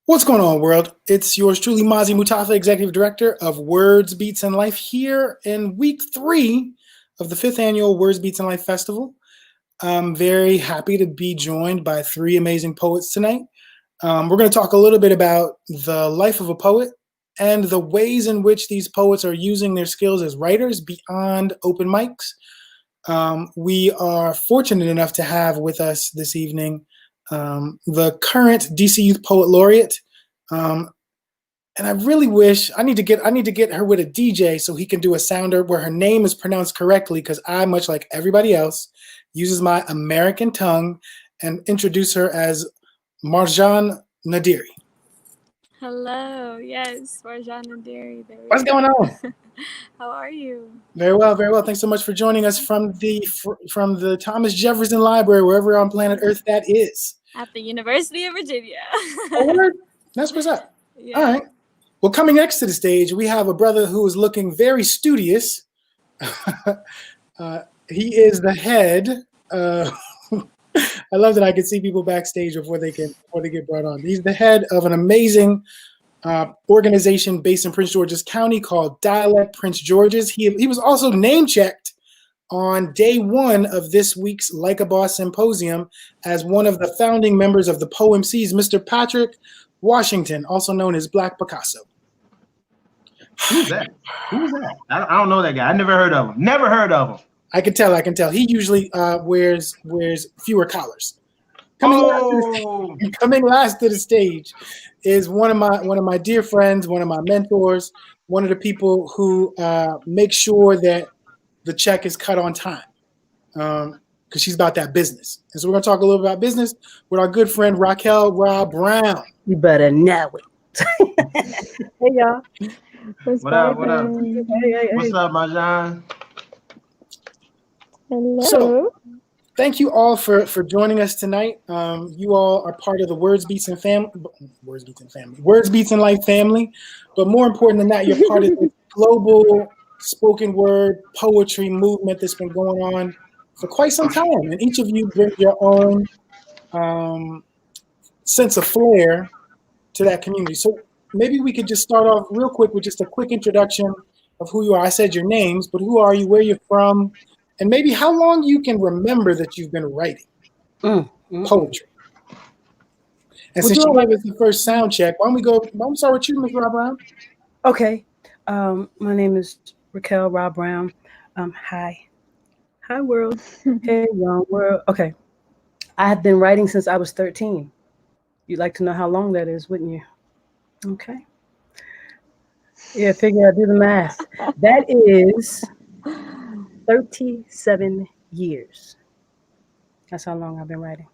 What's going on, world? It's yours truly, Mazi Mutafa, Executive Director of Words, Beats, and Life, here in week 3 of the 5th annual Words, Beats, and Life Festival. I'm very happy to be joined by 3 amazing poets tonight. We're going to talk a little bit about the life of a poet and the ways in which these poets are using their skills as writers beyond open mics. We are fortunate enough to have with us this evening the current DC Youth Poet Laureate, and I really wish I need to get her with a DJ so he can do a sounder where her name is pronounced correctly, because I, much like everybody else, uses my American tongue, and introduce her as Marjan Naderi. Hello, yes, Marjan Naderi. What's going on? How are you? Very well, very well. Thanks so much for joining us from the Thomas Jefferson Library, wherever on planet Earth that is. At the University of Virginia. Oh, that's what's up. Yeah. All right. Well, coming next to the stage, we have a brother who is looking very studious. He is the head. I love that I can see people backstage before they get brought on. He's the head of an amazing organization based in Prince George's County called Dialect Prince George's. He was also name checked on day 1 of this week's Like a Boss Symposium as one of the founding members of the PoemCs, Mr. Patrick Washington, also known as Black Picasso. Who's that? Who's that? I don't know that guy. I never heard of him. Never heard of him. I can tell. He usually wears fewer collars. Coming last to the stage is one of my dear friends, one of my mentors, one of the people who make sure that the check is cut on time, because she's about that business. And so we're going to talk a little about business with our good friend Raquel Brown. You better know it. Hey, y'all. What up? Hey. What's up, Marjan? Hello. So, thank you all for joining us tonight. You all are part of the Words, Beats, and Life family. But more important than that, you're part of the global spoken word poetry movement that's been going on for quite some time. And each of you bring your own sense of flair to that community. So maybe we could just start off real quick with just a quick introduction of who you are. I said your names, but who are you, where you're from, and maybe how long you can remember that you've been writing poetry. And since you gave us the first sound check, why don't we start with you, Ms. Rob Brown? Okay. My name is Raquel Rob Brown. Hi world. Hey young world. Okay. I have been writing since I was 13. You'd like to know how long that is, wouldn't you? Okay. Yeah, figure out, do the math. That is 37 years. That's how long I've been writing.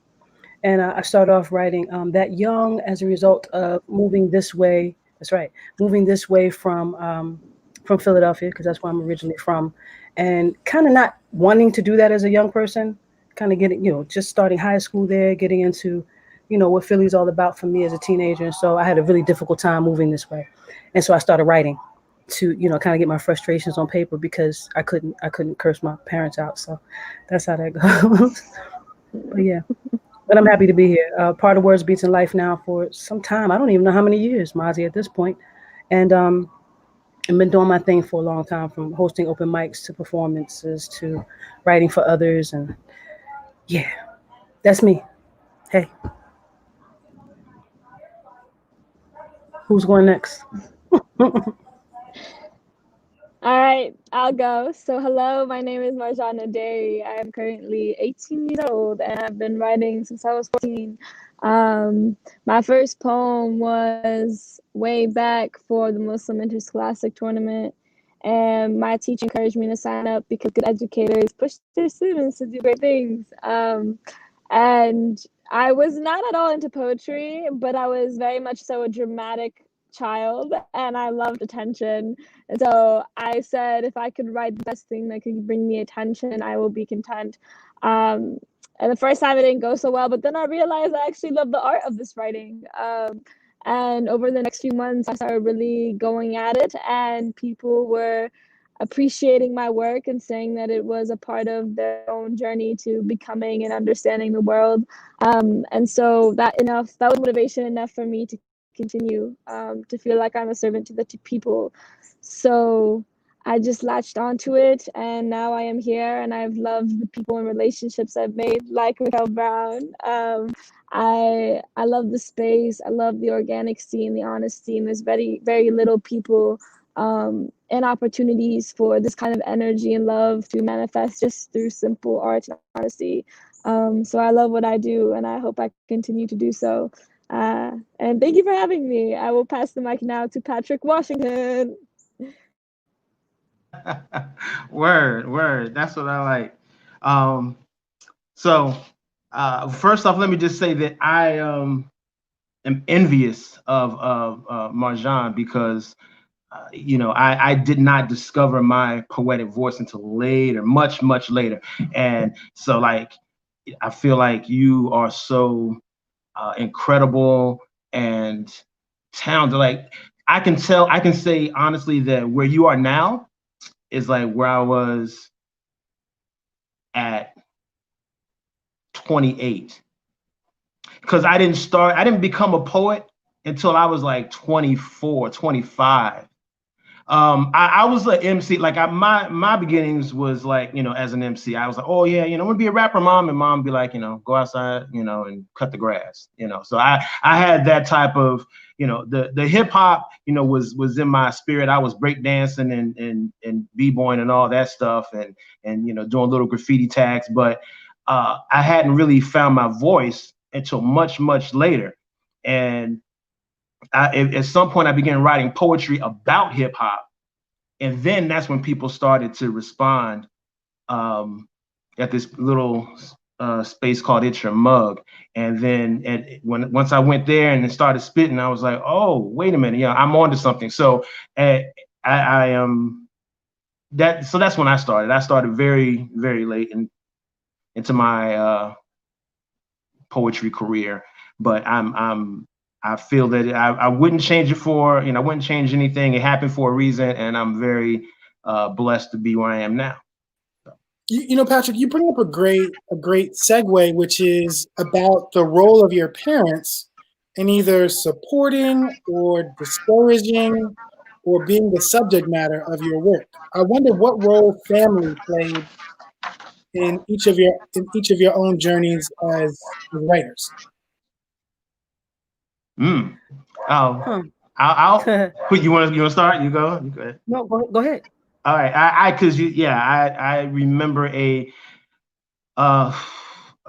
And I started off writing that young as a result of moving this way. That's right. Moving this way from Philadelphia, because that's where I'm originally from, and kind of not wanting to do that as a young person, kind of getting, just starting high school there, getting into, what Philly's all about for me as a teenager. And so I had a really difficult time moving this way. And so I started writing to, kind of get my frustrations on paper, because I couldn't curse my parents out. So that's how that goes. But yeah, but I'm happy to be here. Part of Words, Beats, and Life now for some time. I don't even know how many years, Mazi, at this point. And I've been doing my thing for a long time, from hosting open mics to performances to writing for others. And yeah, that's me. Hey. Who's going next? All right, I'll go. So hello, my name is Marjan Naderi. I am currently 18 years old, and I've been writing since I was 14. My first poem was way back for the Muslim Interscholastic Tournament, and my teacher encouraged me to sign up because good educators push their students to do great things. And I was not at all into poetry, but I was very much so a dramatic child, and I loved attention. And so I said, if I could write the best thing that could bring me attention, I will be content. And the first time it didn't go so well, but then I realized I actually love the art of this writing. And over the next few months, I started really going at it, and people were appreciating my work and saying that it was a part of their own journey to becoming and understanding the world. And so that was motivation enough for me to continue to feel like I'm a servant to the people. So I just latched onto it, and now I am here, and I've loved the people and relationships I've made, like Raquel Brown. I love the space. I love the organic scene, the honest scene. There's very, very little people and opportunities for this kind of energy and love to manifest just through simple art and honesty. So I love what I do, and I hope I continue to do so. And thank you for having me. I will pass the mic now to Patrick Washington. Word. That's what I like. So first off, let me just say that I am envious of Marjan, because I did not discover my poetic voice until later, much later. And so, like, I feel like you are so incredible and talented. Like, I can say honestly that where you are now is like where I was at 28, because I didn't become a poet until I was like 24, 25. I was an MC. Like, my beginnings was like, as an MC, I was like, oh yeah, I'm gonna be a rapper, mom, and mom be like, go outside, and cut the grass, So I had that type of, the hip hop, was in my spirit. I was breakdancing and b-boying and all that stuff, and doing little graffiti tags, but I hadn't really found my voice until much later. And at some point I began writing poetry about hip hop, and then that's when people started to respond at this little space called It's Your Mug. And then once I went there and then started spitting, I was like, oh, wait a minute, I'm onto something. So I am that. So that's when I started. I started very, very late into my poetry career, but I feel that I wouldn't change it I wouldn't change anything. It happened for a reason, and I'm very blessed to be where I am now. Patrick, you bring up a great segue, which is about the role of your parents in either supporting or discouraging or being the subject matter of your work. I wonder what role family played in each of your own journeys as writers. I'll you want to start? You go ahead. No, go ahead. All right. I remember a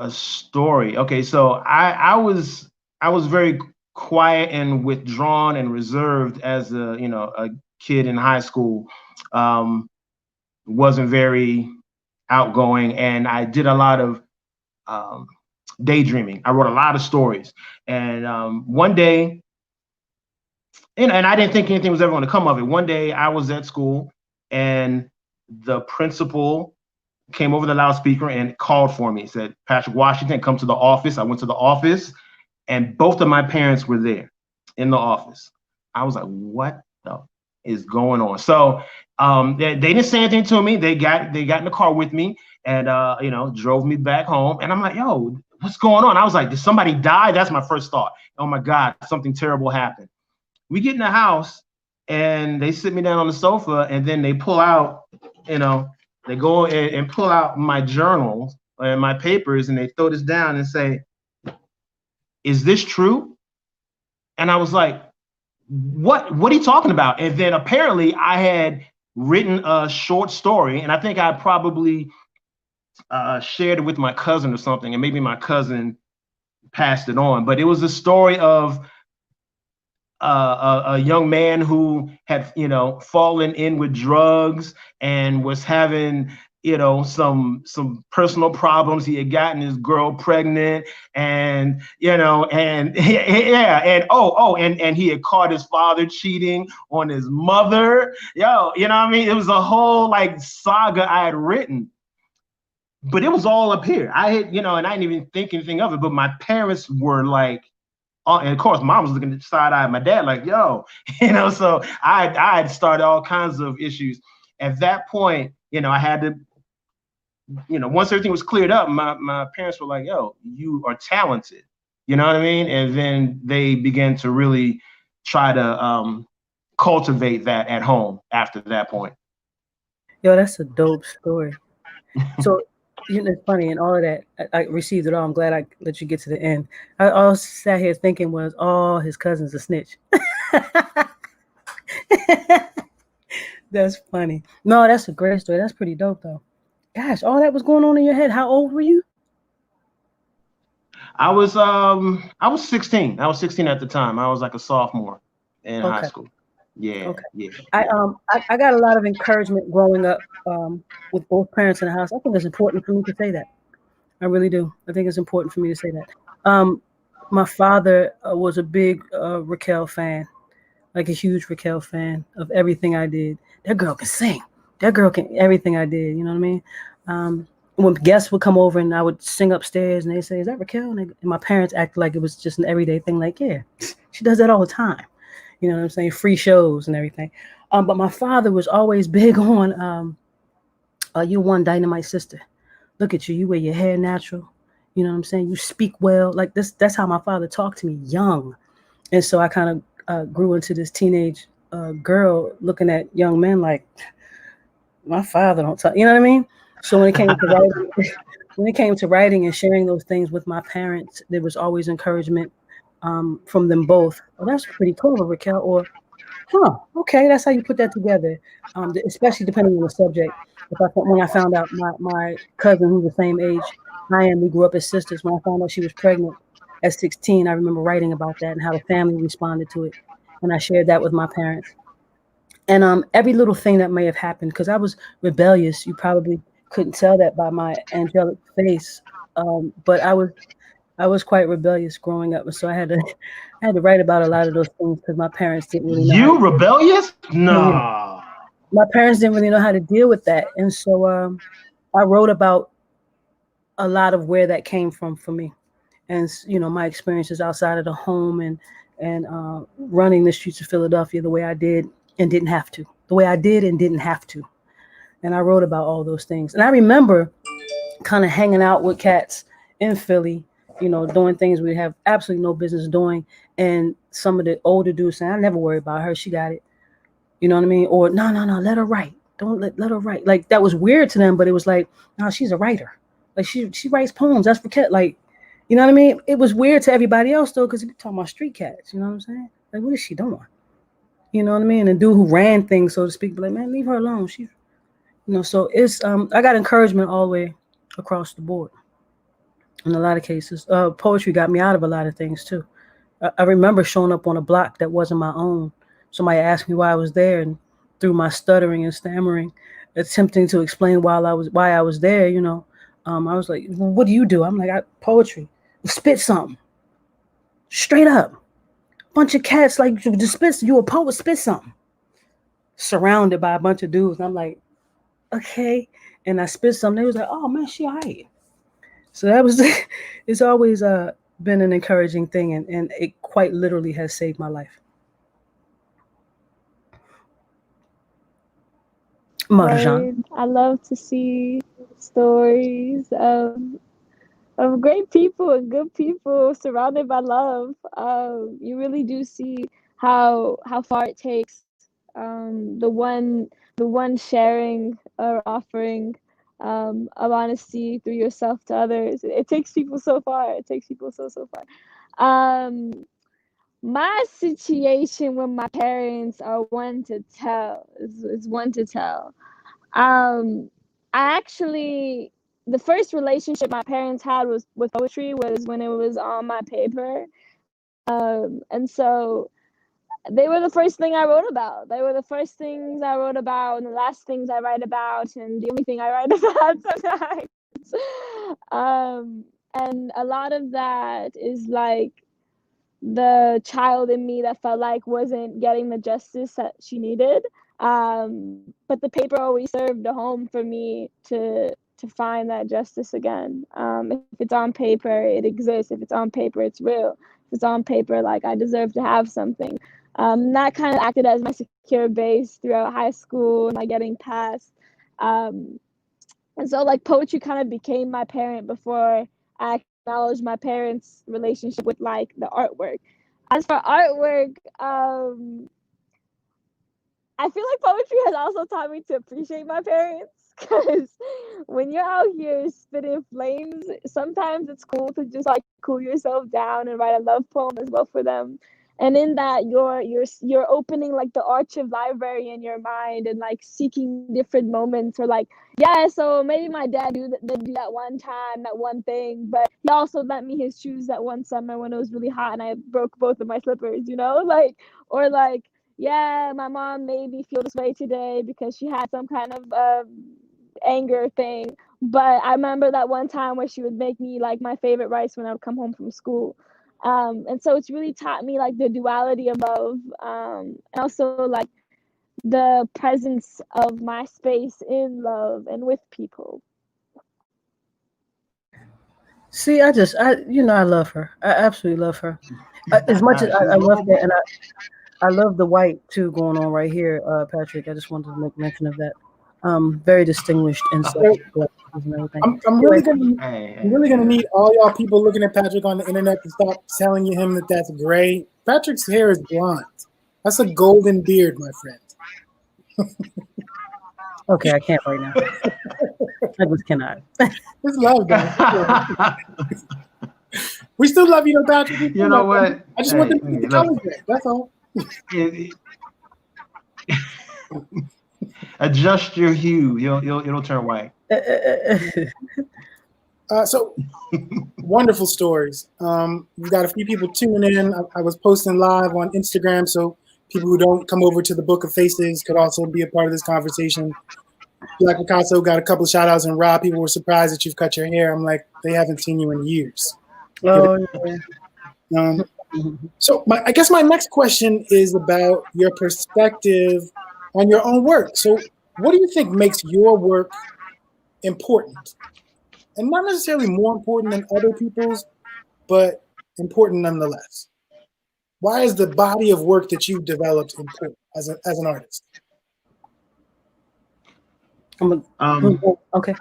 story. Okay, so I was very quiet and withdrawn and reserved as a kid in high school. Wasn't very outgoing, and I did a lot of daydreaming. I wrote a lot of stories, and one day, and I didn't think anything was ever going to come of it. One day I was at school, and the principal came over the loudspeaker and called for me. He said, Patrick Washington, come to the office. I went to the office, and both of my parents were there in the office. I was like, what the is going on? So they didn't say anything to me. They got in the car with me and drove me back home. And I'm like, yo, what's going on? I was like, did somebody die? That's my first thought. Oh my God, something terrible happened. We get in the house and they sit me down on the sofa, and then they pull out, they go and pull out my journals and my papers, and they throw this down and say, is this true? And I was like, what are you talking about? And then apparently I had written a short story, and I think I probably shared it with my cousin or something, and maybe my cousin passed it on. But it was a story of a young man who had, fallen in with drugs and was having, some personal problems. He had gotten his girl pregnant, and and he had caught his father cheating on his mother. It was a whole like saga I had written, but it was all up here. I had, and I didn't even think anything of it. But my parents were like, and of course, mom was looking at the side eye of my dad, like, yo, so I had started all kinds of issues. At that point, I had to, once everything was cleared up, my parents were like, yo, you are talented. You know what I mean? And then they began to really try to cultivate that at home after that point. Yo, that's a dope story. So, you know, it's funny and all of that. I received it all. I'm glad I let you get to the end. I all sat here thinking was, oh, his cousin's a snitch. That's funny. No, that's a great story. That's pretty dope, though. Gosh, all that was going on in your head. How old were you? I was 16. I was 16 at the time. I was like a sophomore in high school. Yeah. Okay. Yeah. I got a lot of encouragement growing up with both parents in the house. I think it's important for me to say that. I really do. I think it's important for me to say that. My father was a big Raquel fan, like a huge Raquel fan of everything I did. That girl can sing. That girl can everything I did. You know what I mean? When guests would come over and I would sing upstairs and they say, "Is that Raquel?" And my parents acted like it was just an everyday thing. Like, yeah, she does that all the time. You know what I'm saying? Free shows and everything. But my father was always big on, "You're one dynamite sister. Look at you. You wear your hair natural. You know what I'm saying? You speak well." Like this. That's how my father talked to me young. And so I kind of grew into this teenage girl looking at young men like, my father don't talk. You know what I mean? So when it came to writing, and sharing those things with my parents, there was always encouragement from them both. "Oh, that's pretty clever, Raquel," or, "Huh, okay, that's how you put that together." Especially depending on the subject. When I found out my cousin, who's the same age I am, we grew up as sisters. When I found out she was pregnant at 16, I remember writing about that and how the family responded to it, and I shared that with my parents. And every little thing that may have happened, because I was rebellious. You probably couldn't tell that by my angelic face, but I was quite rebellious growing up, and so I had to write about a lot of those things because my parents didn't really know. You rebellious? Yeah. No. My parents didn't really know how to deal with that, and so I wrote about a lot of where that came from for me, and my experiences outside of the home and running the streets of Philadelphia the way I did and didn't have to, the way I did and didn't have to, and I wrote about all those things. And I remember kind of hanging out with cats in Philly, doing things we have absolutely no business doing, and some of the older dudes saying, "I never worry about her, she got it." You know what I mean? Or, no, let her write. Don't let her write. Like, that was weird to them, but it was like, no, she's a writer. Like, she writes poems. That's for cat. Like, you know what I mean? It was weird to everybody else, though, because we're talking about street cats. You know what I'm saying? Like, what is she doing? You know what I mean? And the dude who ran things, so to speak, be like, man, leave her alone. She, so it's, I got encouragement all the way across the board in a lot of cases. Poetry got me out of a lot of things, too. I remember showing up on a block that wasn't my own. Somebody asked me why I was there, and through my stuttering and stammering, attempting to explain why I was there, I was like, "Well, what do you do?" I'm like, "Poetry." "Spit something. Straight up." Bunch of cats like, "Just spit. You a poet? Spit something." Surrounded by a bunch of dudes. And I'm like, okay. And I spit something. They was like, "Oh man, she all right." So that was, it's always been an encouraging thing, and it quite literally has saved my life. Marjan. I love to see stories of great people and good people surrounded by love. You really do see how far it takes the one sharing or offering of honesty through yourself to others. It takes people so far. It takes people so far. My situation with my parents are one to tell. Is one to tell. I actually, the first relationship my parents had was with poetry, was when it was on my paper. And so they were the first thing I wrote about. They were the first things I wrote about and the last things I write about and the only thing I write about sometimes. And a lot of that is like the child in me that felt like wasn't getting the justice that she needed. But the paper always served a home for me to find that justice again. If it's on paper, it exists. If it's on paper, it's real. If it's on paper, like, I deserve to have something. That kind of acted as my secure base throughout high school and like getting past. And so like poetry kind of became my parent before I acknowledged my parents' relationship with like the artwork. As for artwork, I feel like poetry has also taught me to appreciate my parents, because when you're out here spitting flames, sometimes it's cool to just like cool yourself down and write a love poem as well for them. And in that, you're opening like the archive library in your mind and like seeking different moments, or like, yeah, so maybe my dad did do that one time, that one thing, but he also lent me his shoes that one summer when it was really hot and I broke both of my slippers, like, or like, yeah, my mom made me feel this way today because she had some kind of anger thing. But I remember that one time where she would make me like my favorite rice when I would come home from school. And so it's really taught me like the duality of love, and also like the presence of my space in love and with people. See, I love her. I absolutely love her. As much as I love that, and I love the white too going on right here, Patrick. I just wanted to make mention of that. Very distinguished insight and everything. I'm really gonna need all y'all people looking at Patrick on the internet to stop telling him that that's gray. Patrick's hair is blonde. That's a golden beard, my friend. Okay, I can't right now. I just cannot. It's love, guys. We still love you, Patrick. You know what? I just want them to get the colors back. That's all. Adjust your hue. It'll turn white. So wonderful stories. We've got a few people tuning in. I was posting live on Instagram, so people who don't come over to the Book of Faces could also be a part of this conversation. Black Picasso got a couple of shout outs, and Rob, people were surprised that you've cut your hair. I'm like, they haven't seen you in years. Oh, yeah. So I guess my next question is about your perspective on your own work. So what do you think makes your work important? And not necessarily more important than other people's, but important nonetheless. Why is the body of work that you've developed important as an artist? Okay.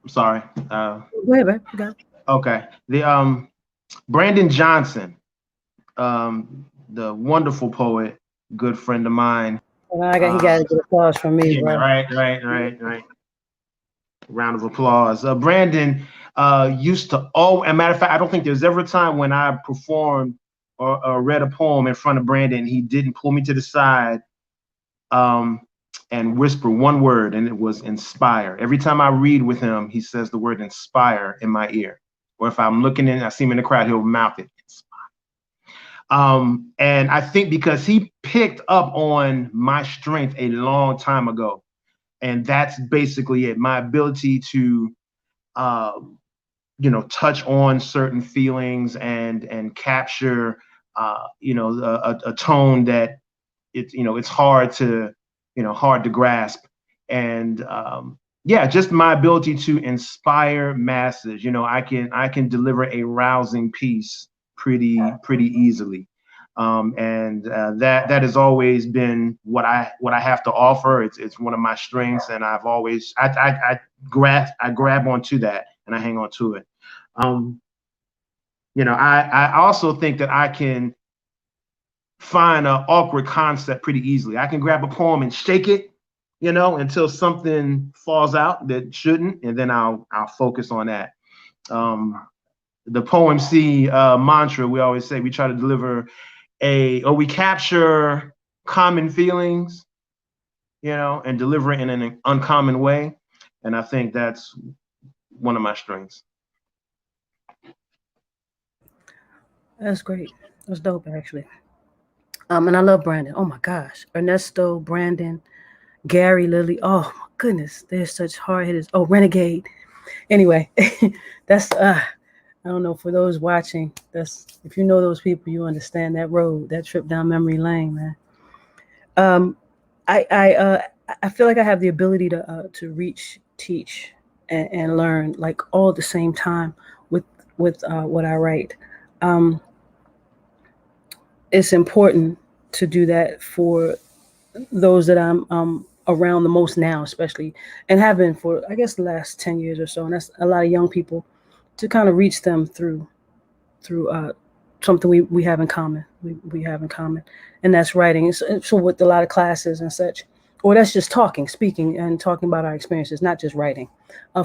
I'm sorry. Go ahead, man. You got it. Okay. The Brandon Johnson, the wonderful poet, good friend of mine. Well, he got to get applause from me, bro. Right. Round of applause. Brandon used to, as a matter of fact, I don't think there's ever a time when I performed or read a poem in front of Brandon, he didn't pull me to the side and whisper one word, and it was inspire. Every time I read with him, he says the word inspire in my ear. Or if I'm looking in, I see him in the crowd, he'll mouth it. And I think because he picked up on my strength a long time ago, and that's basically it. My ability to, touch on certain feelings and capture, a tone that it's hard to grasp. And just my ability to inspire masses. I can deliver a rousing piece pretty easily. That has always been what I have to offer. It's one of my strengths, and I've always I grab onto that and I hang on to it. I also think that I can find an awkward concept pretty easily. I can grab a poem and shake it, until something falls out that shouldn't, and then I'll focus on that. The Poem C mantra, we always say we try to deliver we capture common feelings, and deliver it in an uncommon way. And I think that's one of my strengths. That's great. That's dope, actually. And I love Brandon. Oh my gosh. Ernesto, Brandon, Gary, Lily. Oh my goodness. They're such hard hitters. Oh, Renegade. Anyway, that's I don't know, for those watching, if you know those people, you understand that road, that trip down memory lane, man. I feel like I have the ability to reach, teach, and learn like all at the same time with what I write. It's important to do that for those that I'm around the most now, especially, and have been for, I guess, the last 10 years or so. And that's a lot of young people, to kind of reach them through something we have in common. We have in common, and that's writing. So with a lot of classes and such, or that's just speaking and talking about our experiences, not just writing.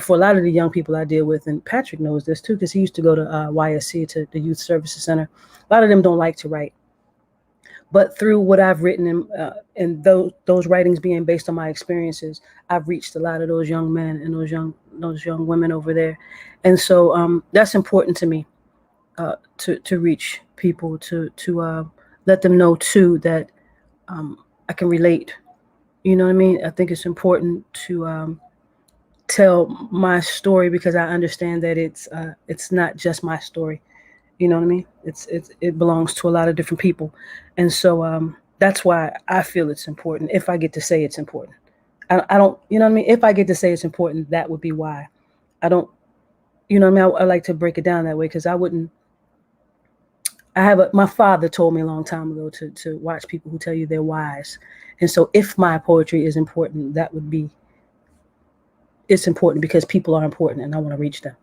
For a lot of the young people I deal with, and Patrick knows this too, because he used to go to YSC, to the Youth Services Center. A lot of them don't like to write. But through what I've written and those writings being based on my experiences, I've reached a lot of those young men and those young women over there. And so that's important to me, to reach people, to let them know too that I can relate. You know what I mean? I think it's important to tell my story, because I understand that it's not just my story. You know what I mean? It belongs to a lot of different people. And so that's why I feel it's important. If I get to say it's important, I don't, you know what I mean? If I get to say it's important, that would be why. I don't, you know what I mean? I like to break it down that way, because my father told me a long time ago to watch people who tell you they're wise. And so if my poetry is important, it's important because people are important and I want to reach them.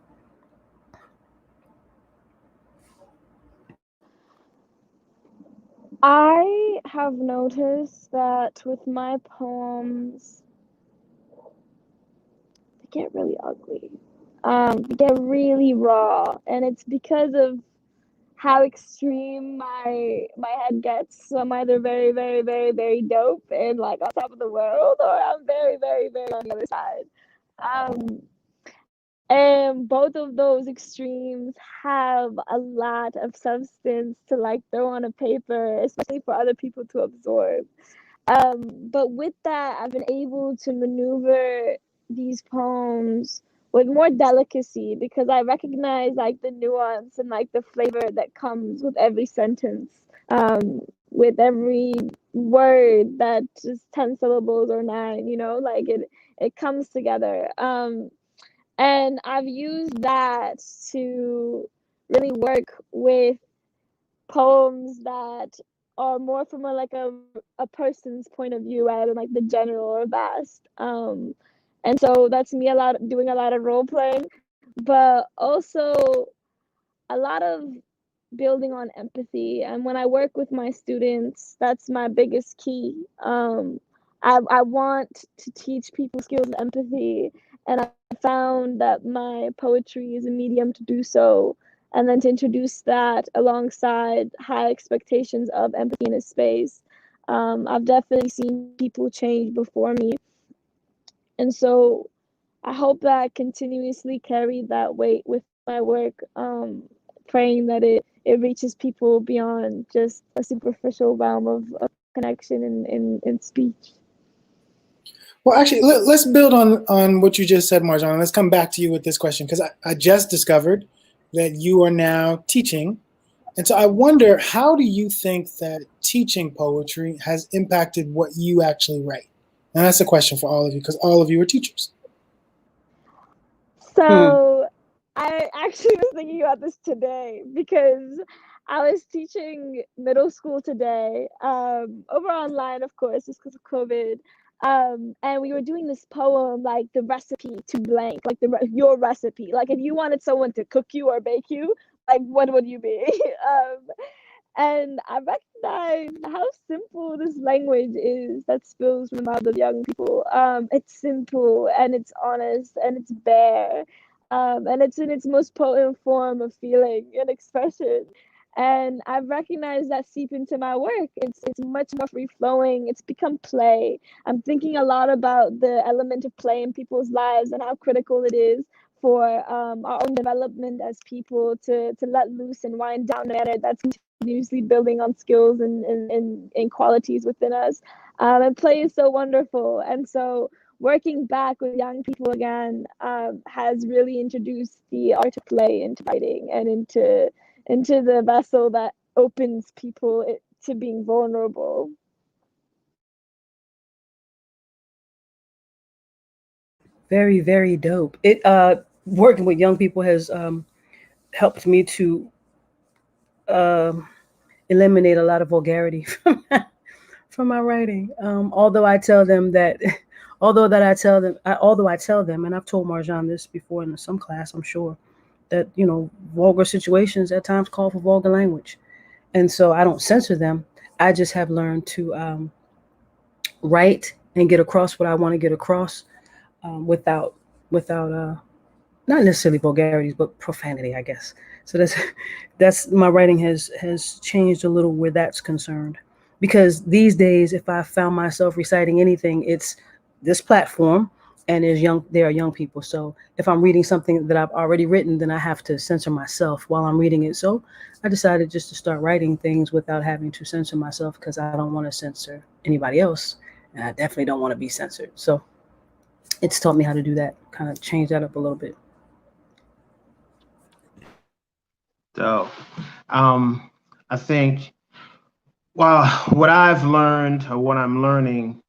I have noticed that with my poems, they get really ugly. They get really raw, and it's because of how extreme my head gets. So I'm either very, very, very, very dope and like on top of the world, or I'm very, very, very on the other side. Um, and both of those extremes have a lot of substance to like throw on a paper, especially for other people to absorb. But with that, I've been able to maneuver these poems with more delicacy, because I recognize like the nuance and like the flavor that comes with every sentence, with every word that is 10 syllables or 9, like it comes together. And I've used that to really work with poems that are more from a person's point of view rather than like the general or vast. And so that's me doing a lot of role playing, but also a lot of building on empathy. And when I work with my students, that's my biggest key. I want to teach people skills of empathy, and I found that my poetry is a medium to do so. And then to introduce that alongside high expectations of empathy in a space. I've definitely seen people change before me. And so I hope that I continuously carry that weight with my work, praying that it reaches people beyond just a superficial realm of connection and speech. Well, actually, let's build on what you just said, Marjan. Let's come back to you with this question, because I just discovered that you are now teaching. And so I wonder, how do you think that teaching poetry has impacted what you actually write? And that's a question for all of you, because all of you are teachers. So I actually was thinking about this today, because I was teaching middle school today, over online, of course, just because of COVID. And we were doing this poem, like the recipe to blank, like your recipe. Like if you wanted someone to cook you or bake you, like what would you be? And I recognize how simple this language is that spills from the mouths of young people. It's simple and it's honest and it's bare, and it's in its most potent form of feeling and expression. And I've recognized that seep into my work. It's much more free flowing. It's become play. I'm thinking a lot about the element of play in people's lives and how critical it is for our own development as people to let loose and wind down in a manner that's continuously building on skills and qualities within us. And play is so wonderful. And so working back with young people again has really introduced the art of play into writing and into the vessel that opens people to being vulnerable. Very, very dope. It working with young people has helped me to eliminate a lot of vulgarity from my writing. Although I tell them, and I've told Marjan this before in some class, I'm sure, that vulgar situations at times call for vulgar language, And so I don't censor them. I just have learned to write and get across what I want to get across without not necessarily vulgarities, but profanity, I guess. So that's my writing has changed a little where that's concerned. Because these days, if I found myself reciting anything, it's this platform, and there are young people. So if I'm reading something that I've already written, then I have to censor myself while I'm reading it. So I decided just to start writing things without having to censor myself, because I don't want to censor anybody else, and I definitely don't want to be censored. So it's taught me how to do that, kind of change that up a little bit. So, I think, well, what I've learned or what I'm learning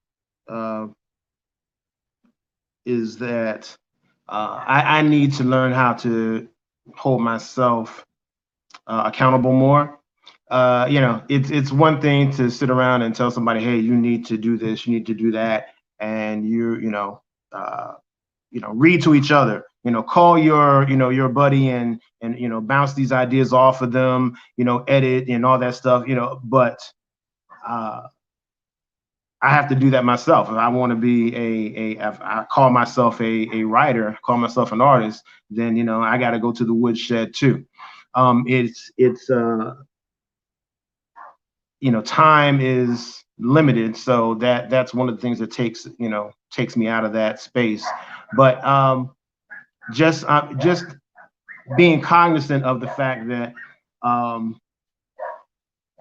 is that I need to learn how to hold myself accountable more. It's one thing to sit around and tell somebody, hey, you need to do this, you need to do that, and read to each other. Call your buddy and bounce these ideas off of them. Edit and all that stuff. But I have to do that myself. If I want to be if I call myself a writer, call myself an artist, then I got to go to the woodshed too. Time is limited, so that's one of the things that takes me out of that space. But just being cognizant of the fact that I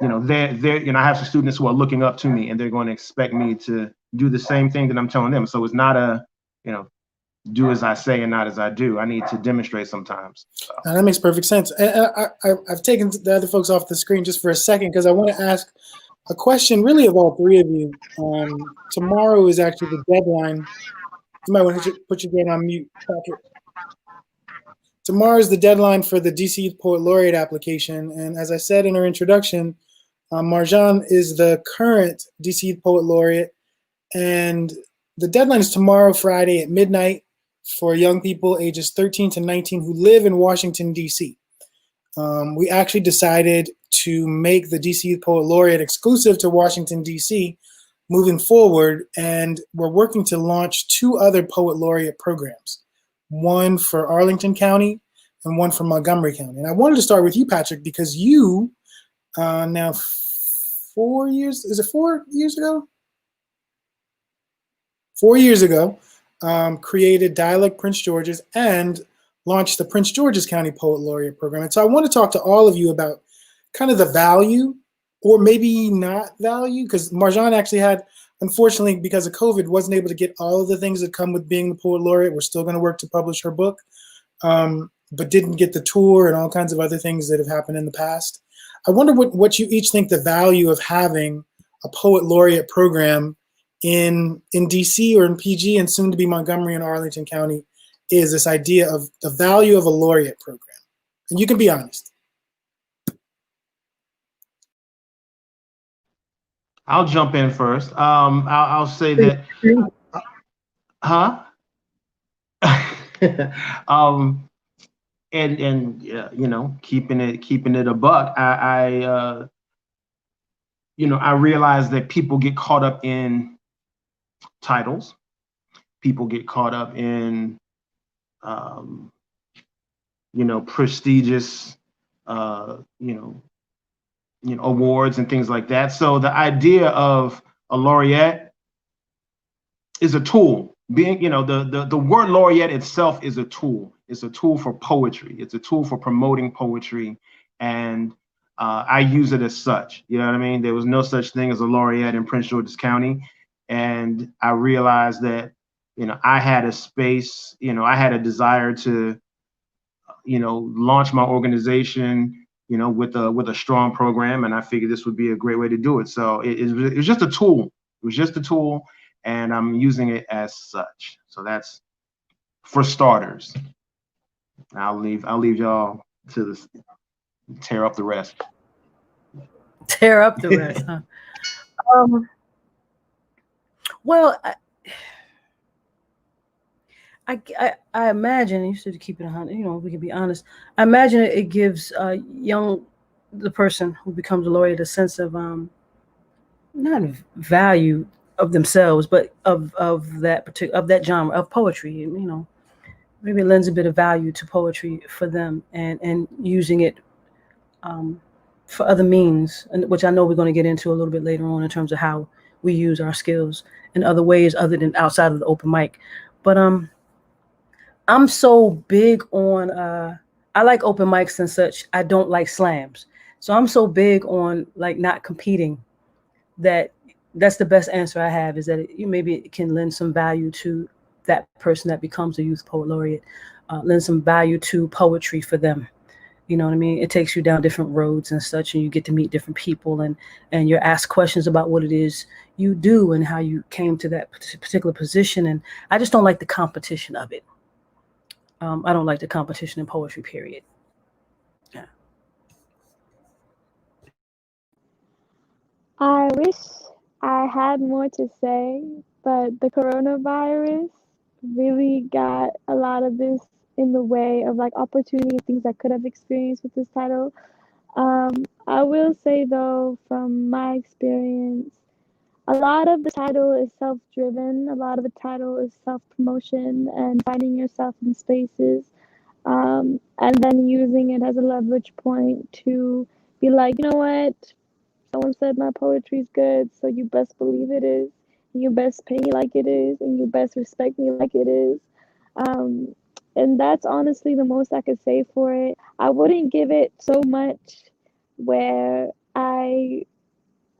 have some students who are looking up to me, and they're going to expect me to do the same thing that I'm telling them. So it's not do as I say and not as I do. I need to demonstrate sometimes. So. That makes perfect sense. And I've taken the other folks off the screen just for a second because I want to ask a question really of all three of you. Tomorrow is actually the deadline. You might want to put your game on mute, Patrick. Tomorrow is the deadline for the DC Youth Poet Laureate application. And as I said in her introduction, Marjan is the current DC Youth Poet Laureate. And the deadline is tomorrow, Friday at midnight, for young people ages 13 to 19 who live in Washington, D.C. We actually decided to make the DC Youth Poet Laureate exclusive to Washington, D.C. moving forward, and we're working to launch 2 other Poet Laureate programs, one for Arlington County and one for Montgomery County. And I wanted to start with you, Patrick, because you now 4 years, is it 4 years ago? 4 years ago, created Dialect Prince George's and launched the Prince George's County Poet Laureate Program. And so I want to talk to all of you about kind of the value, or maybe not value, because Marjan actually had, unfortunately, because of COVID, wasn't able to get all of the things that come with being the Poet Laureate. We're still going to work to publish her book, but didn't get the tour and all kinds of other things that have happened in the past. I wonder what you each think the value of having a Poet Laureate program in DC or in PG and soon to be Montgomery and Arlington County is, this idea of the value of a laureate program. And you can be honest. I'll jump in first. I'll say that, and keeping it a buck, I realize that people get caught up in titles. People get caught up in, prestigious, awards and things like that. So the idea of a laureate is a tool. Being, the word laureate itself is a tool. It's a tool for poetry. It's a tool for promoting poetry. And I use it as such. You know what I mean? There was no such thing as a laureate in Prince George's County. And I realized that, I had a space, I had a desire to, launch my organization, with a strong program. And I figured this would be a great way to do it. So it was just a tool. It was just a tool, and I'm using it as such. So that's for starters. I'll leave y'all to tear up the rest. Tear up the rest, huh? Well, I imagine, you should keep it 100, we can be honest. I imagine it gives young the person who becomes a laureate a sense of not value of themselves, but of that genre of poetry. You know, maybe it lends a bit of value to poetry for them, and using it for other means, and which I know we're going to get into a little bit later on in terms of how we use our skills in other ways other than outside of the open mic. But I'm so big on I like open mics and such. I don't like slams. So I'm so big on like not competing that's the best answer I have, is that maybe it can lend some value to that person that becomes a youth poet laureate, lend some value to poetry for them. You know what I mean? It takes you down different roads and such, and you get to meet different people, and you're asked questions about what it is you do and how you came to that particular position. And I just don't like the competition of it. I don't like the competition in poetry, period. Yeah. I wish I had more to say, but the coronavirus really got a lot of this in the way of like opportunity, things I could have experienced with this title. I will say though, from my experience, a lot of the title is self-driven. A lot of the title is self-promotion and finding yourself in spaces, and then using it as a leverage point to be like, you know what? Someone said my poetry is good, so you best believe it is. You best pay me like it is, and you best respect me like it is. Um, and that's honestly the most I could say for it. I wouldn't give it so much where a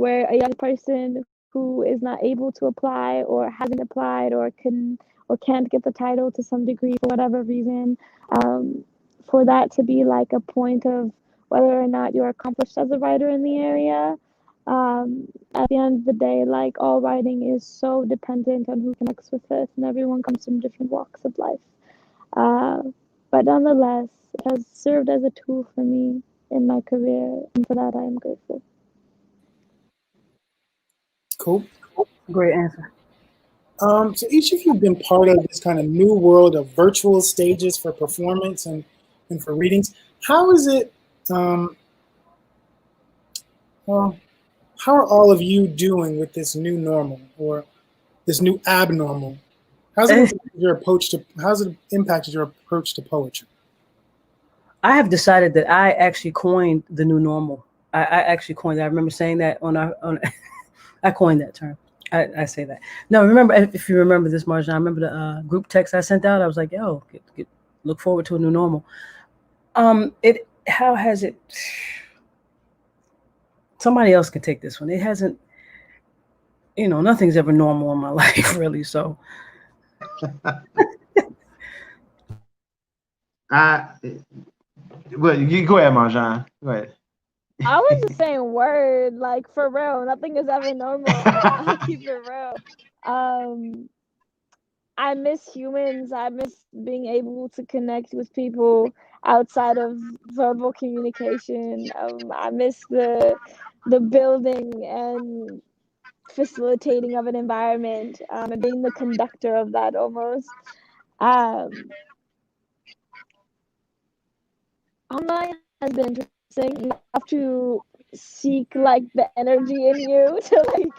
young person who is not able to apply or hasn't applied or can't get the title to some degree for whatever reason, for that to be like a point of whether or not you're accomplished as a writer in the area. At the end of the day, like all writing is so dependent on who connects with it, and everyone comes from different walks of life. But nonetheless, it has served as a tool for me in my career, and for that I am grateful. Cool. Great answer. So each of you have been part of this kind of new world of virtual stages for performance and for readings. How is it, well, how are all of you doing with this new normal or this new abnormal? How's it impacted your approach to poetry? I have decided that I actually coined the new normal. I actually coined that. I remember saying that on I coined that term. I say that. No, remember, if you remember this, Marjan, I remember the group text I sent out. I was like, yo, look forward to a new normal. How has it? Somebody else can take this one. It hasn't, nothing's ever normal in my life, really. So. Well, you go ahead, Marjan. Go ahead. I was just saying word, like for real. Nothing is ever normal. I'll keep it real. I miss humans. I miss being able to connect with people outside of verbal communication. I miss the building and facilitating of an environment, and being the conductor of that almost. Online has been interesting. You have to seek like the energy in you to like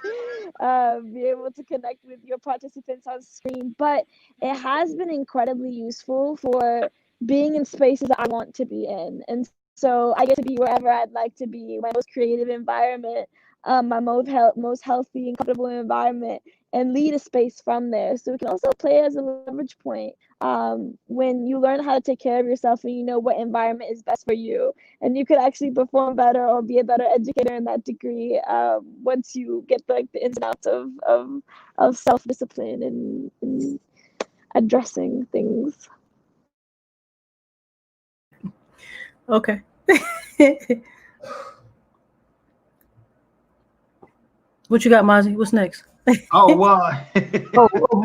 be able to connect with your participants on screen, but it has been incredibly useful for being in spaces that I want to be in, and so I get to be wherever I'd like to be, my most creative environment, my most healthy and comfortable environment, and lead a space from there. So it can also play as a leverage point when you learn how to take care of yourself and you know what environment is best for you, and you could actually perform better or be a better educator in that degree once you get like the ins and outs of self-discipline and addressing things. Okay. What you got, Mazi? What's next? Oh well.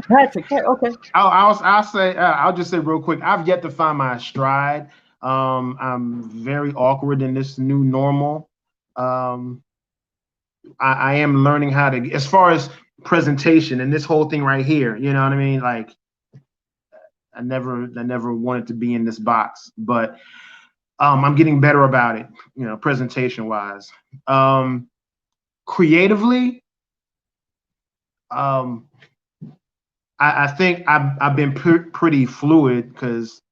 Patrick. Okay. I'll just say real quick. I've yet to find my stride. I'm very awkward in this new normal. I am learning how to, as far as presentation and this whole thing right here. You know what I mean? Like, I never wanted to be in this box, but I'm getting better about it, presentation wise. Creatively, I think I've been pretty fluid because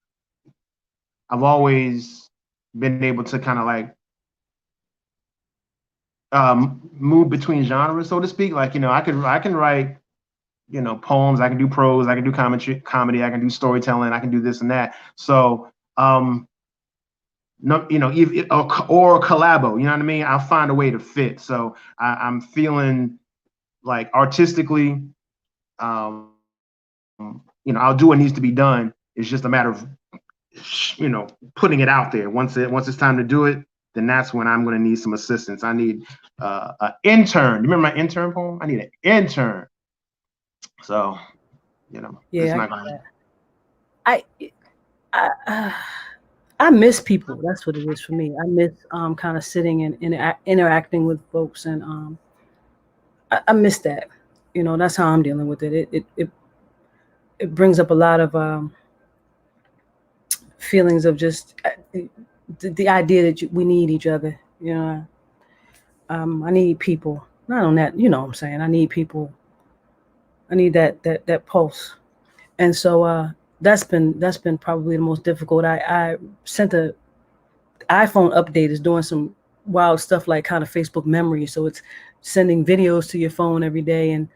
I've always been able to kind of like move between genres, so to speak. Like, I can write, poems, I can do prose, I can do comedy, I can do storytelling, I can do this and that. So, no, or a collabo, you know what I mean? I'll find a way to fit. So I'm feeling like artistically, I'll do what needs to be done. It's just a matter of, putting it out there. Once it's time to do it, then that's when I'm going to need some assistance. I need an intern. You remember my intern poem? I need an intern. So, Yeah, it's not gonna. I miss people. That's what it is for me. I miss kind of sitting and interacting with folks, and I miss that. That's how I'm dealing with it. It brings up a lot of feelings of just the idea that we need each other. I need people. Not on that, what I'm saying. I need people. I need that pulse, and so that's been probably the most difficult. I sent a iPhone update is doing some wild stuff like kind of Facebook memories. So it's sending videos to your phone every day, and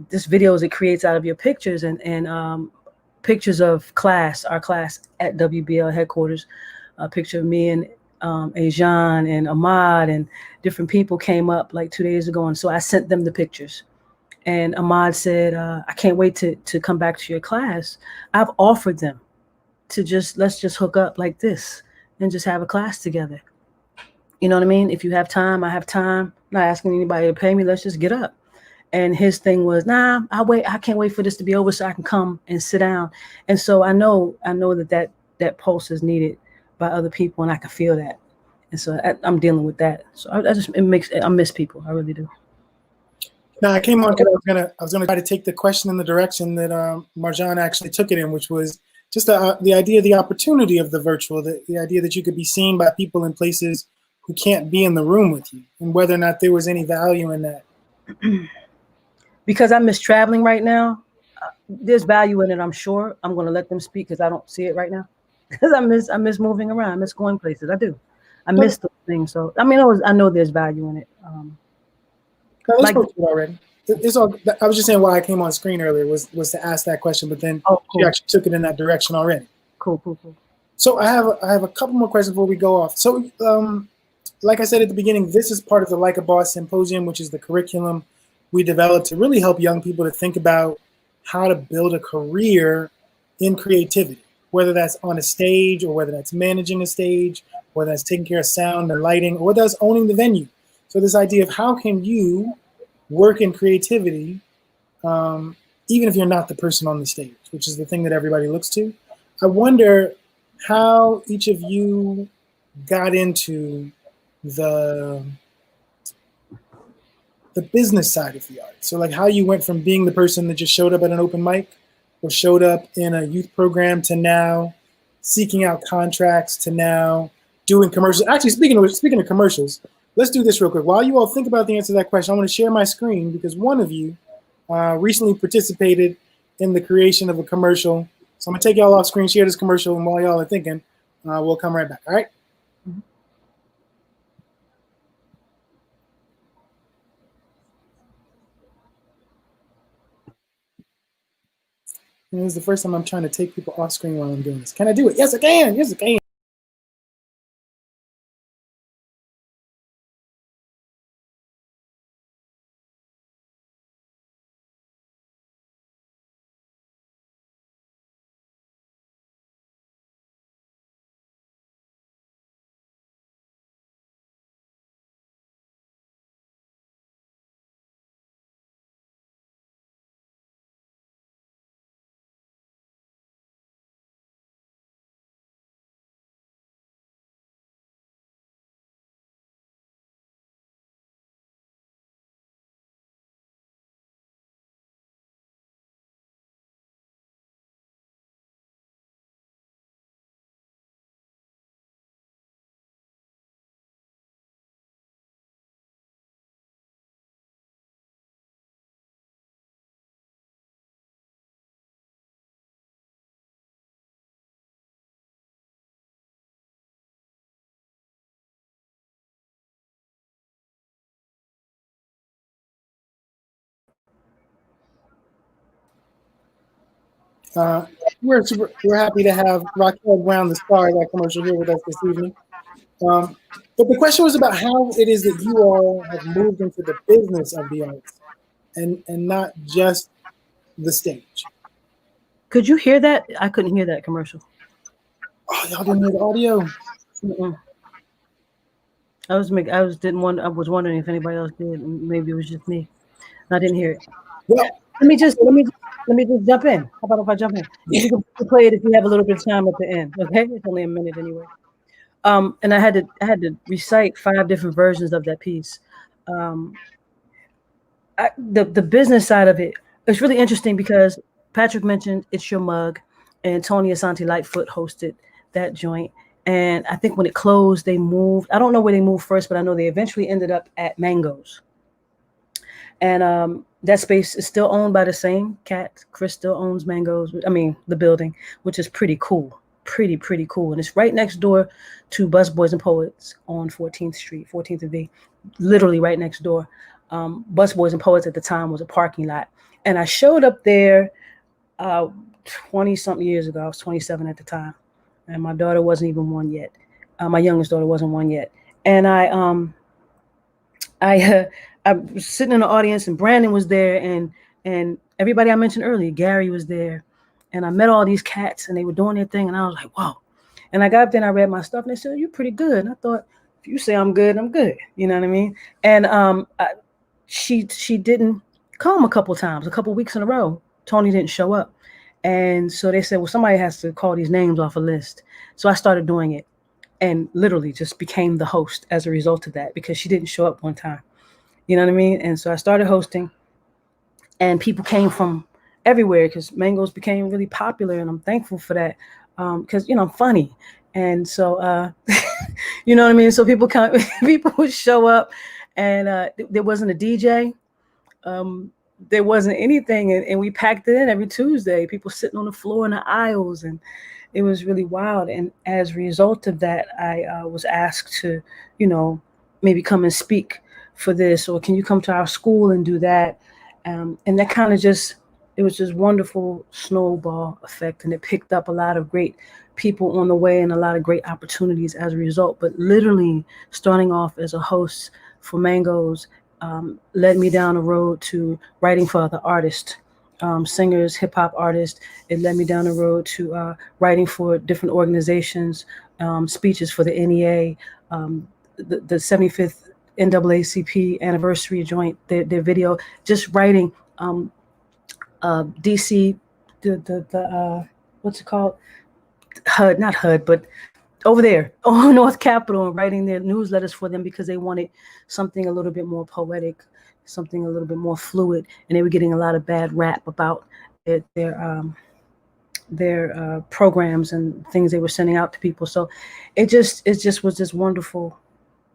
this videos it creates out of your pictures and pictures of our class at WBL headquarters. A picture of me and Ajan and Ahmad and different people came up like 2 days ago, and so I sent them the pictures. And Ahmad said, I can't wait to come back to your class. I've offered them to let's just hook up like this and just have a class together. You know what I mean? If you have time, I have time. I'm not asking anybody to pay me. Let's just get up. And his thing was, nah, I can't wait for this to be over so I can come and sit down. And so I know that pulse is needed by other people, and I can feel that. And so I'm dealing with that. So I miss people. I really do. Now I came on because I was gonna try to take the question in the direction that Marjan actually took it in, which was just the idea, the opportunity of the virtual, the idea that you could be seen by people in places who can't be in the room with you, and whether or not there was any value in that. Because I miss traveling right now, there's value in it. I'm sure. I'm going to let them speak because I don't see it right now. Because I miss moving around. I miss going places. I do. I miss those things. So I mean, I know there's value in it. No, they spoke to it already. It's all. I was just saying why I came on screen earlier was to ask that question, but then cool. you actually took it in that direction already. Cool. So I have a couple more questions before we go off. So, like I said at the beginning, this is part of the Like a Boss Symposium, which is the curriculum we developed to really help young people to think about how to build a career in creativity, whether that's on a stage or whether that's managing a stage, whether that's taking care of sound and lighting, or whether that's owning the venue. So this idea of how can you work in creativity, even if you're not the person on the stage, which is the thing that everybody looks to. I wonder how each of you got into the business side of the art. So like how you went from being the person that just showed up at an open mic or showed up in a youth program to now seeking out contracts to now doing commercials. Actually, speaking of commercials, let's do this real quick. While you all think about the answer to that question, I want to share my screen because one of you recently participated in the creation of a commercial. So I'm gonna take y'all off screen, share this commercial, and while y'all are thinking, we'll come right back. All right. And this is the first time I'm trying to take people off screen while I'm doing this. Can I do it? Yes, I can. Yes, I can. We're happy to have Raquel Brown, the star of that commercial, here with us this evening. But the question was about how it is that you all have moved into the business of the arts and not just the stage. Could you hear that? I couldn't hear that commercial. Oh, y'all didn't hear the audio? Mm-mm. I was wondering if anybody else did. Maybe it was just me. I didn't hear it. Well, let me just jump in. How about if I jump in? Yeah. You can play it if you have a little bit of time at the end. Okay, it's only a minute anyway. And I had to recite 5 different versions of that piece. The business side of it, it's really interesting because Patrick mentioned It's Your Mug, and Tony Asante Lightfoot hosted that joint. And I think when it closed, they moved. I don't know where they moved first, but I know they eventually ended up at Mango's. And that space is still owned by the same cat. Chris still owns Mango's. I mean, the building, which is pretty cool. Pretty cool. And it's right next door to Busboys and Poets on 14th Street, 14th and V. Literally right next door. Busboys and Poets at the time was a parking lot. And I showed up there 20-something years ago. I was 27 at the time. And my daughter wasn't even 1 yet. My youngest daughter wasn't 1 yet. And I was sitting in the audience, and Brandon was there, and everybody I mentioned earlier, Gary was there. And I met all these cats, and they were doing their thing, and I was like, whoa. And I got up there, and I read my stuff, and they said, you're pretty good. And I thought, if you say I'm good, I'm good. You know what I mean? And she didn't come a couple weeks in a row. Tony didn't show up. And so they said, well, somebody has to call these names off a list. So I started doing it, and literally just became the host as a result of that, because she didn't show up one time. You know what I mean? And so I started hosting, and people came from everywhere because Mango's became really popular, and I'm thankful for that, because I'm funny, and so you know what I mean. So people would show up, and there wasn't a DJ, there wasn't anything, and we packed it in every Tuesday. People sitting on the floor in the aisles, and it was really wild. And as a result of that, I was asked to, maybe come and speak for this, or can you come to our school and do that? And that kind of it was just wonderful snowball effect, and it picked up a lot of great people on the way and a lot of great opportunities as a result. But literally starting off as a host for Mango's led me down the road to writing for other artists, singers, hip hop artists. It led me down the road to writing for different organizations, speeches for the NEA, the 75th NAACP anniversary joint, their video, just writing DC, the what's it called? HUD, not HUD, but over there, North Capitol, and writing their newsletters for them because they wanted something a little bit more poetic, something a little bit more fluid, and they were getting a lot of bad rap about their programs and things they were sending out to people. So it just was just wonderful.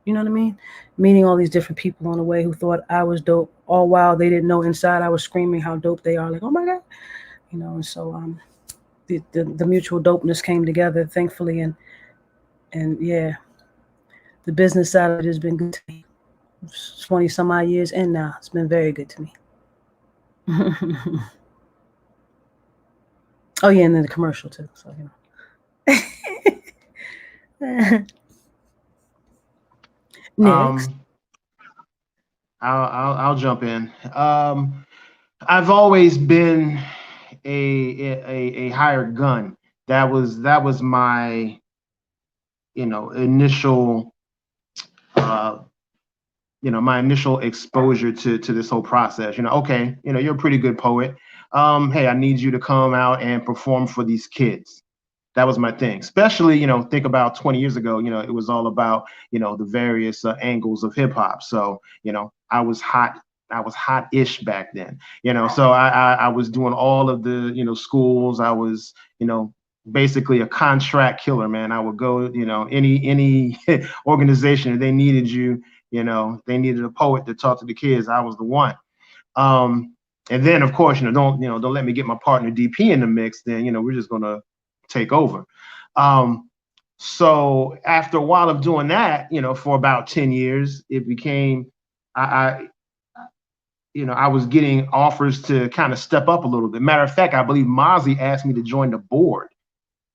You know what I mean? Meeting all these different people on the way who thought I was dope, all while they didn't know inside I was screaming how dope they are. Like, oh my God, And so the mutual dopeness came together, thankfully, and yeah, the business side of it has been good to me. 20 some odd years in now, it's been very good to me. Oh yeah, and then the commercial too. So Next. I'll jump in. I've always been a hired gun. That was my initial my initial exposure to this whole process. Okay, you're a pretty good poet. Hey, I need you to come out and perform for these kids. That was my thing. Especially, think about 20 years ago, it was all about, the various angles of hip hop. So, I was hot-ish back then, so I was doing all of the, schools. I was, basically a contract killer, man. I would go, any organization, if they needed you, they needed a poet to talk to the kids, I was the one. And then of course, don't let me get my partner DP in the mix, then, we're just going to take over. So after a while of doing that, for about 10 years, it became, I was getting offers to kind of step up a little bit. Matter of fact, I believe Mazi asked me to join the board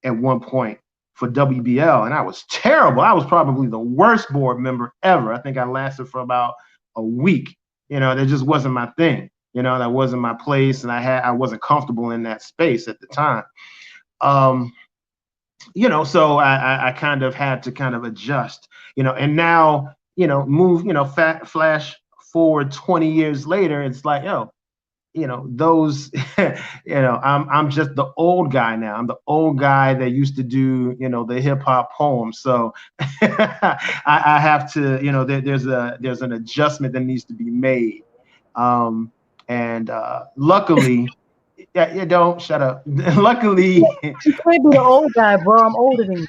at one point for WBL, and I was terrible. I was probably the worst board member ever. I think I lasted for about a week. That just wasn't my thing. That wasn't my place, and I wasn't comfortable in that space at the time. So I kind of had to kind of adjust, and now, move, flash forward 20 years later, it's like, those, I'm just the old guy now. I'm the old guy that used to do, the hip hop poems. So I have to, there's an adjustment that needs to be made. And luckily, yeah, don't shut up. Luckily, you can't be the old guy, bro. I'm older than you.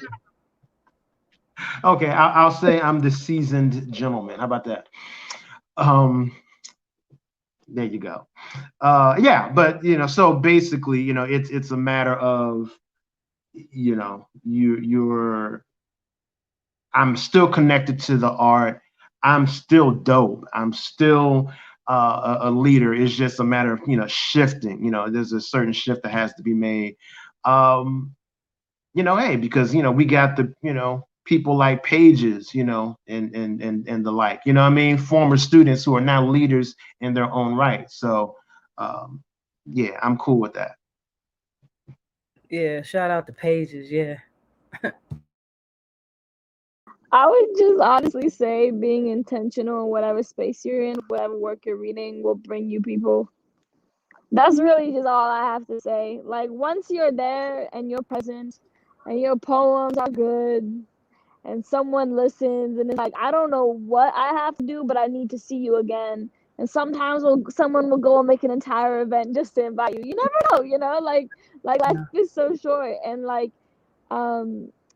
Okay, I'll say I'm the seasoned gentleman. How about that? There you go. Yeah, but so basically, it's a matter of, I'm still connected to the art. I'm still dope. I'm still a leader. It's just a matter of shifting. There's a certain shift that has to be made. Hey, because we got the people like Pages, and the like. What I mean? Former students who are now leaders in their own right. So yeah, I'm cool with that. Yeah, shout out to Pages. Yeah. I would just honestly say being intentional in whatever space you're in, whatever work you're reading will bring you people. That's really just all I have to say. Like, once you're there and you're present and your poems are good and someone listens and it's like, I don't know what I have to do, but I need to see you again. And sometimes someone will go and make an entire event just to invite you. You never know, like life is so short, and like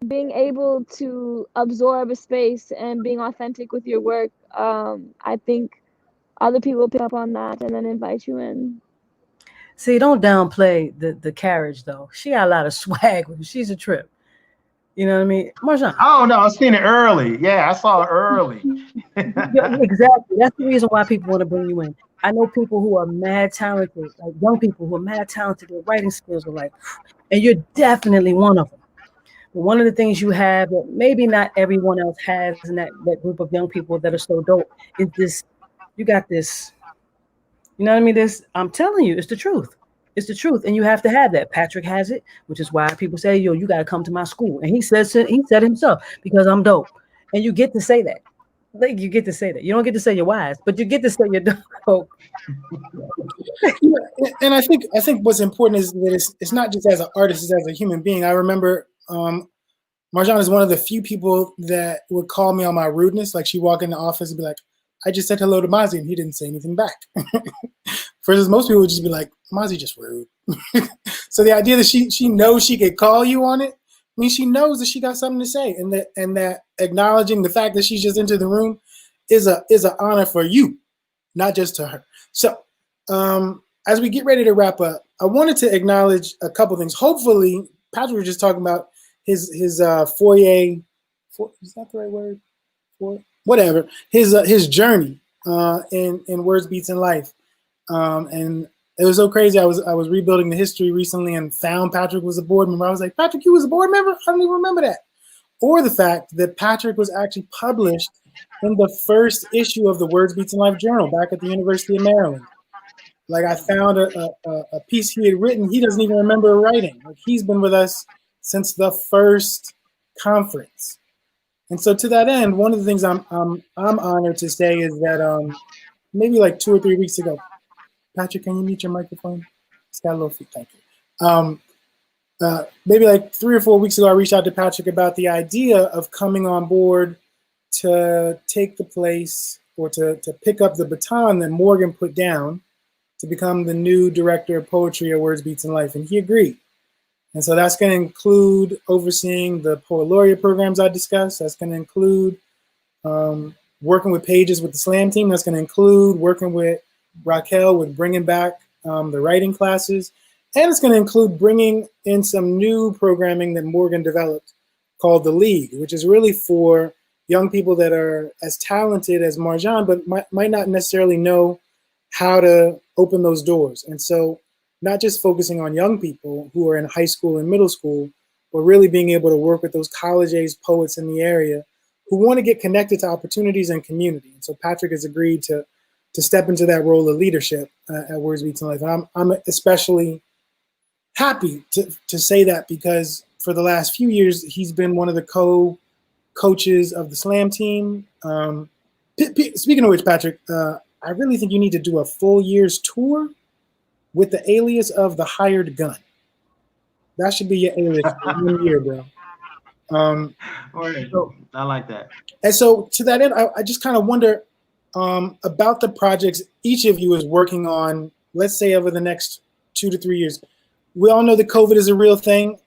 being able to absorb a space and being authentic with your work, I think other people pick up on that and then invite you in. See, don't downplay the carriage though. She got a lot of swag with her. She's a trip. You know what I mean? Marjan. Oh no, I seen it early. Yeah, I saw it early. Yeah, exactly. That's the reason why people want to bring you in. I know people who are mad talented, like young people who are mad talented. Their writing skills are like, and you're definitely one of them. But one of the things you have that maybe not everyone else has in that group of young people that are so dope is this. You got this. You know what I mean? I'm telling you, it's the truth. It's the truth, and you have to have that. Patrick has it, which is why people say, "Yo, you got to come to my school." And he said himself, because I'm dope, and you get to say that. Like, you get to say that. You don't get to say you're wise, but you get to say you're dope. And I think what's important is that it's not just as an artist, it's as a human being. I remember Marjan is one of the few people that would call me on my rudeness. Like, she'd walk in the office and be like, I just said hello to Mazi and he didn't say anything back. Versus most people would just be like, Mazi just rude. So the idea that she knows she could call you on it means she knows that she got something to say, and that acknowledging the fact that she's just entered the room is an honor for you, not just to her. So as we get ready to wrap up, I wanted to acknowledge a couple things. Hopefully, Patrick was just talking about his foyer. Is that the right word? Whatever, his journey in Words, Beats, and Life, and it was so crazy. I was rebuilding the history recently and found Patrick was a board member. I was like, Patrick, you was a board member? I don't even remember that. Or the fact that Patrick was actually published in the first issue of the Words, Beats, and Life journal back at the University of Maryland. Like, I found a piece he had written. He doesn't even remember writing. Like, he's been with us since the first conference. And so, to that end, one of the things I'm honored to say is that maybe like 2 or 3 weeks ago, Patrick, can you mute your microphone? It's got a little feed. Thank you. Maybe like 3 or 4 weeks ago, I reached out to Patrick about the idea of coming on board to take the place or to pick up the baton that Morgan put down to become the new director of poetry at Words, Beats, and Life. And he agreed. And so that's going to include overseeing the Poet Laureate programs I discussed. That's going to include working with Pages with the Slam team. That's going to include working with Raquel with bringing back the writing classes. And it's going to include bringing in some new programming that Morgan developed called The League, which is really for young people that are as talented as Marjan, but might not necessarily know how to open those doors. And so not just focusing on young people who are in high school and middle school, but really being able to work with those college-age poets in the area who want to get connected to opportunities and community. And so Patrick has agreed to step into that role of leadership at Words Beats in Life. And I'm especially happy to say that, because for the last few years, he's been one of the co-coaches of the Slam team. Speaking of which, Patrick, I really think you need to do a full year's tour with the alias of the Hired Gun. That should be your alias for 1 year, bro. I like that. And so to that end, I just kind of wonder about the projects each of you is working on, let's say over the next 2 to 3 years. We all know that COVID is a real thing.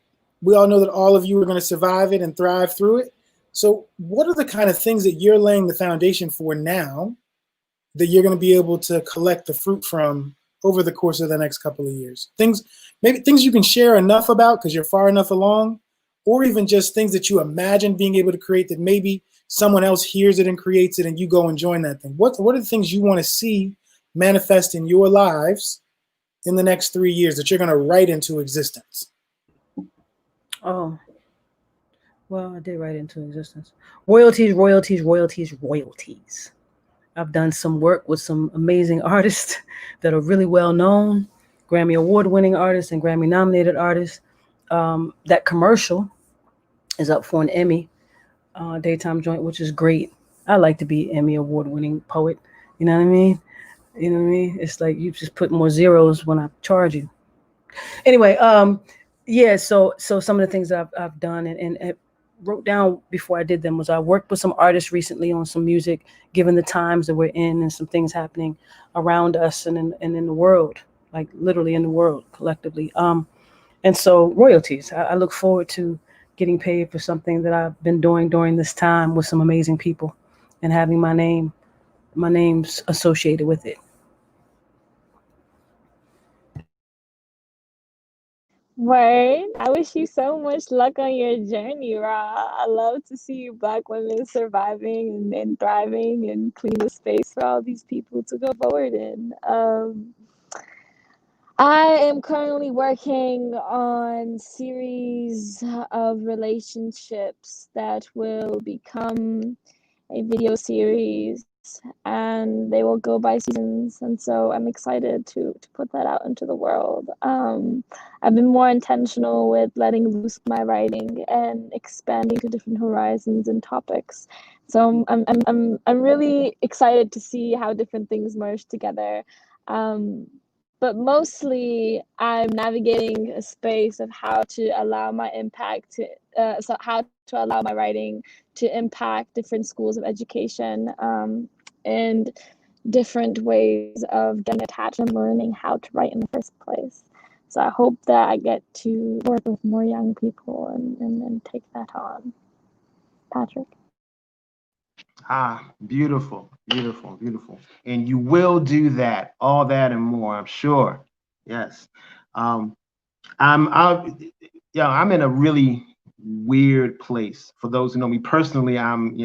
We all know that all of you are going to survive it and thrive through it. So what are the kind of things that you're laying the foundation for now that you're going to be able to collect the fruit from over the course of the next couple of years? Maybe things you can share enough about because you're far enough along, or even just things that you imagine being able to create that maybe someone else hears it and creates it and you go and join that thing. What are the things you want to see manifest in your lives in the next 3 years that you're going to write into existence? Oh, well, I did write into existence. Royalties, royalties, royalties, royalties. I've done some work with some amazing artists that are really well known, Grammy award-winning artists and Grammy-nominated artists. That commercial is up for an Emmy, daytime joint, which is great. I like to be Emmy award-winning poet. You know what I mean? You know what I mean? It's like you just put more zeros when I charge you. Anyway, yeah. So some of the things I've done and wrote down before I did them was I worked with some artists recently on some music, given the times that we're in and some things happening around us and in the world, like literally in the world collectively. And so royalties, I look forward to getting paid for something that I've been doing during this time with some amazing people and having my name's associated with it. Word. I wish you so much luck on your journey, Ra. I love to see you Black women surviving and thriving and clean the space for all these people to go forward in. I am currently working on series of relationships that will become a video series, and they will go by seasons, and so I'm excited to put that out into the world. I've been more intentional with letting loose my writing and expanding to different horizons and topics. So I'm really excited to see how different things merge together. But mostly I'm navigating a space of how to allow my impact to so how to allow my writing to impact different schools of education and different ways of getting attached and learning how to write in the first place. So I hope that I get to work with more young people and take that on. Patrick. Beautiful, beautiful, beautiful. And you will do that, all that and more, I'm sure. Yes. I'm in a really weird place. For those who know me personally, I'm,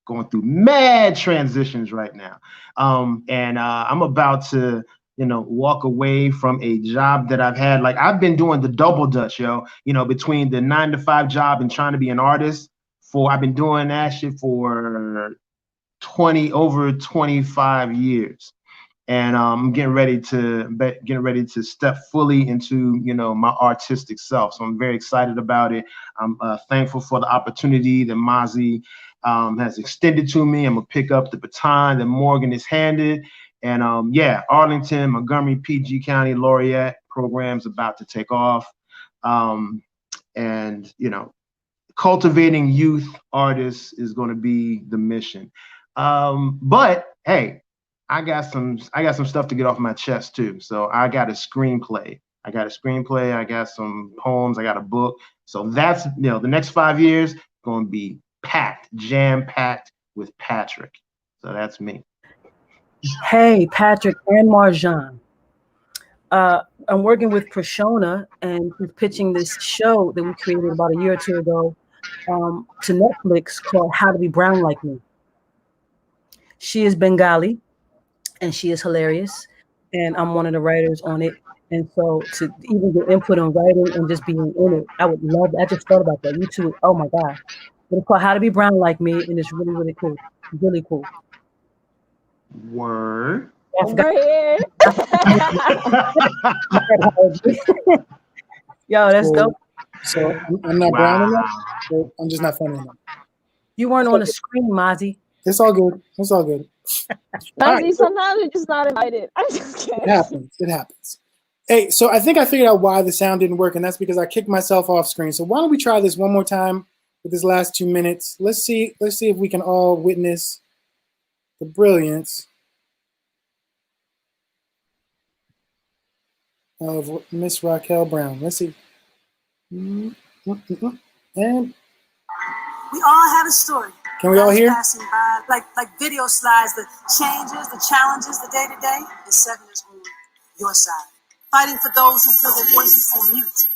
going through mad transitions right now. And I'm about to, walk away from a job that I've had. Like I've been doing the double dutch, between the 9-to-5 job and trying to be an artist. I've been doing that shit for over 25 years. And I'm getting ready to step fully into, my artistic self. So I'm very excited about it. I'm thankful for the opportunity that Mazi has extended to me. I'm gonna pick up the baton that Morgan has handed. And Arlington, Montgomery, PG County, Laureate program's about to take off. And cultivating youth artists is going to be the mission. But hey, I got some stuff to get off my chest too. So I got a screenplay. I got some poems. I got a book. So that's, the next 5 years going to be jam-packed with Patrick. So that's me. Hey, Patrick and Marjan. I'm working with Prashona and we're pitching this show that we created about a year or two ago to Netflix called How to Be Brown Like Me. She is Bengali and she is hilarious. and I'm one of the writers on it. And so to even get input on writing and just being in it, I would love. I just thought about that. You two, oh my god, it's called How to Be Brown Like Me, and it's really really cool, really cool. Word. I forgot. We're here. Yo, that's dope. So I'm not brown enough. So I'm just not funny enough. You weren't on the screen, Mazi. It's all good. It's all good. All Mazi, right, sometimes you're just not invited. I'm just kidding. it happens. It happens. Hey, so I think I figured out why the sound didn't work, and that's because I kicked myself off screen. So why don't we try this one more time with this last 2 minutes? Let's see if we can all witness the brilliance of Miss Raquel Brown. Let's see. And we all have a story. Can we all hear? Passing by, like video slides, the changes, the challenges, the day to day. And 7 is on your side, fighting for those who feel their voices on mute.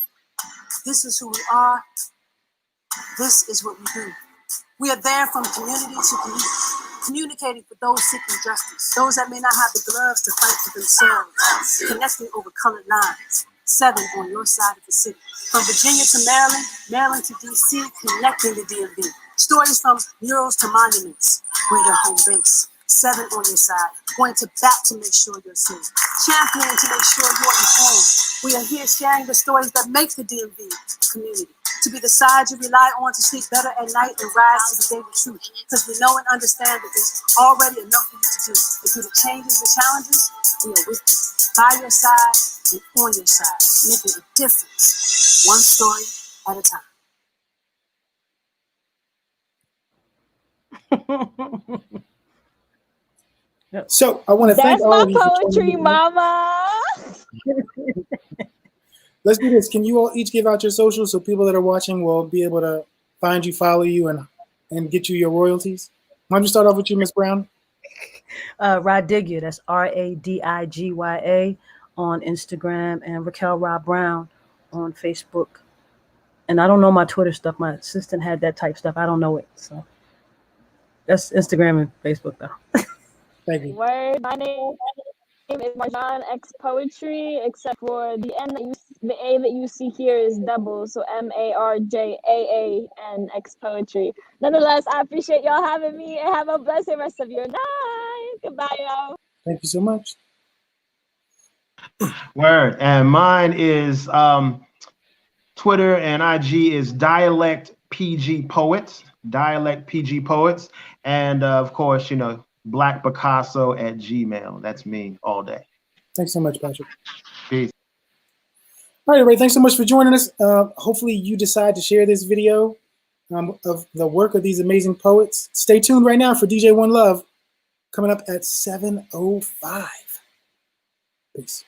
This is who we are. This is what we do. We are there from community to community, communicating for those seeking justice, those that may not have the gloves to fight for themselves, connecting over colored lines. 7 on your side of the city. From Virginia to Maryland, Maryland to DC, connecting the DMV. Stories from murals to monuments. We're your home base. 7 on your side, going to bat to make sure you're safe. Championing to make sure you're informed. We are here sharing the stories that make the DMV community. To be the side you rely on to sleep better at night and rise to the day with truth. Because we know and understand that there's already enough for you to do. And through the changes and challenges, we are with you. By your side and on your side, making a difference, one story at a time. So I want to thank That's all my of you for poetry, joining me. mama. Let's do this. Can you all each give out your socials so people that are watching will be able to find you, follow you, and get you your royalties? Why don't you start off with you, Miss Brown? Radigya, that's Radigya on Instagram, and Raquel Rob Brown on Facebook. And I don't know my Twitter stuff. My assistant had that type stuff. I don't know it. So that's Instagram and Facebook, though. Thank you. Word. My name is Marjan X Poetry, except for the A that you see here is double, so MarJaaAN X Poetry. Nonetheless, I appreciate y'all having me, and have a blessed rest of your night. Goodbye, y'all. Thank you so much. Word. And mine is Twitter and IG is Dialect PG Poets. Dialect PG Poets. And of course, Black Picasso at Gmail. That's me all day. Thanks so much, Patrick. Peace. All right, everybody. Thanks so much for joining us. Hopefully you decide to share this video of the work of these amazing poets. Stay tuned right now for DJ One Love coming up at 7:05. Peace.